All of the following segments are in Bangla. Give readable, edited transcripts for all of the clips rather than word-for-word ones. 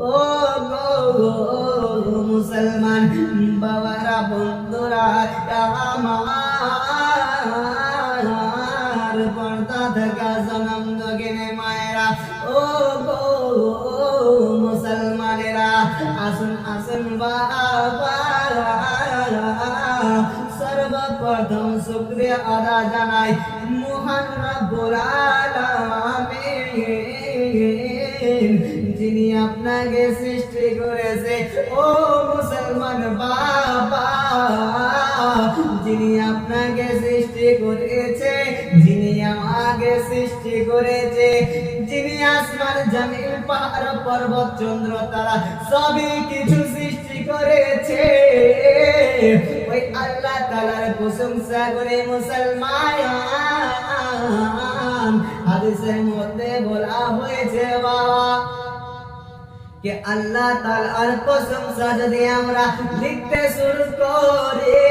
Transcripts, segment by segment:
ও গো মুসলমান বাবারা বন্ধুরা আমার পর্দা থেকে জনম দগিনে মায়েরা ও গো মুসলমানেরা আসুন আসুন বাবা সর্বপ্রথম শুকরিয়া আদা জানাই মহান রব্বুল আলামিন যিনি আপনাকে সৃষ্টি করেছে ও মুসলমান বাবা যিনি আপনাকে সৃষ্টি করেছে যিনি আমাকে সৃষ্টি করেছে যিনি আসমান জমিন পাহাড় পর্বত চন্দ্র তারা সবই কিছু সৃষ্টি করেছে ওই আল্লাহ তাআলার প্রশংসা করে মুসলমান হাদিসের মধ্যে বলা হয়েছে বাবা कि अल्लाह ताआलार प्रशंसा যদি আমরা লিখতে শুরু করি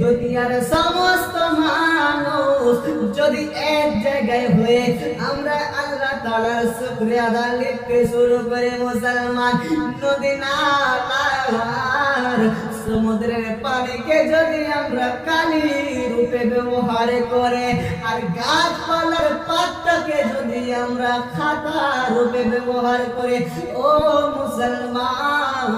দুনিয়ার সমস্ত মানুষ যদি এক জায়গায় হয়ে আমরা আল্লাহ তাআলার শুকরিয়া আদায় লিখতে শুরু করে মুসলমান নদী নালার সমুদ্রের পানিকে যদি আমরা কালি রূপে ব্যবহার করে আর গাছপালার পাতাকে যদি আমরা খাতা রূপে ব্যবহার করে ও মুসলমান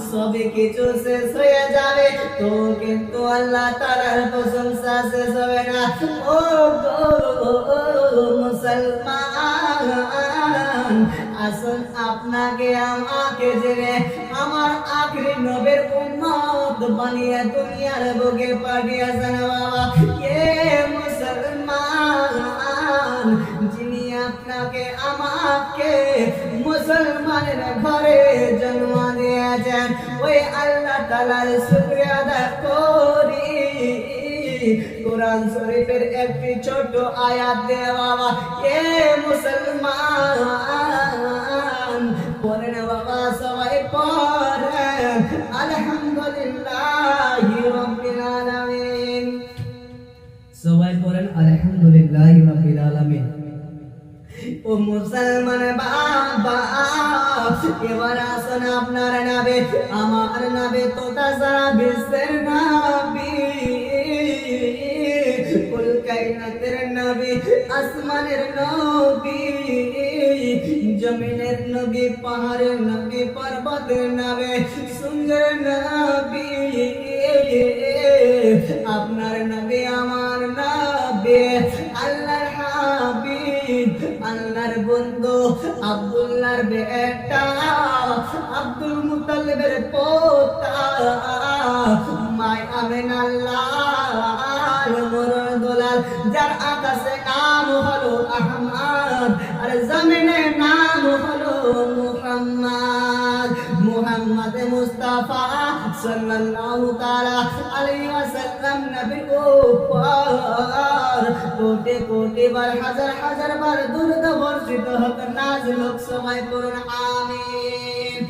সবই কিছু শেষ হয়ে যাবে তো কিন্তু আল্লাহ তাআলার প্রশংসা শেষ হবে না ও মুসলমান আসুন আপনাকে আমাকে জেনে আমার আখরি নবীর উম্মত বানিয়ে দুনিয়ার বুকে পাঠিয়েছেন বাবা কে মুসলমান যিনি আপনাকে আমাকে মুসলমানের ঘরে জন্ম দিয়েছেন ওই আল্লাহ তাআলার শুকরিয়া আদায় করি কোরআন শরীফের একটি ছোট আয়াত দিয়ে বাবা কে মুসলমান পড়েন বাবা সবাই পড়েন আলহামদুলিল্লাহি রাব্বিল আলামিন সবাই পড়েন আলহামদুলিল্লাহি রাব্বিল আলামিন ও মুসলমান বাবা এবার আসুন আপনার নবী আমার নবী তো তারা বিশ্বের নবী কুল কায়নাতের নবী আসমানের নবী জমিনের নবী পাহাড়ের নবী পর্বতের নবী সুন্দর নবী আপনার নবী আমার নবী আল্লাহর হাবিব আল্লাহর বন্ধু আব্দুল্লাহর বেটা আব্দুল মুতাল্লিবের পোতা মাই আমিনা আল্লাহর মরণ দোলাল যার আকাশে নাম হলো আহমদ আর জমিনে নাম হলো মুহাম্মদ মুহাম্মদ মুস্তাফা সাল্লাল্লাহু তাআলা আলাইহি ওয়াসাল্লাম নবীর উপর কোটি কোটি বার হাজার হাজার বার দুরূদ বর্ষিত হোক নাজিল হোক সবাই পড়ুন আমিন।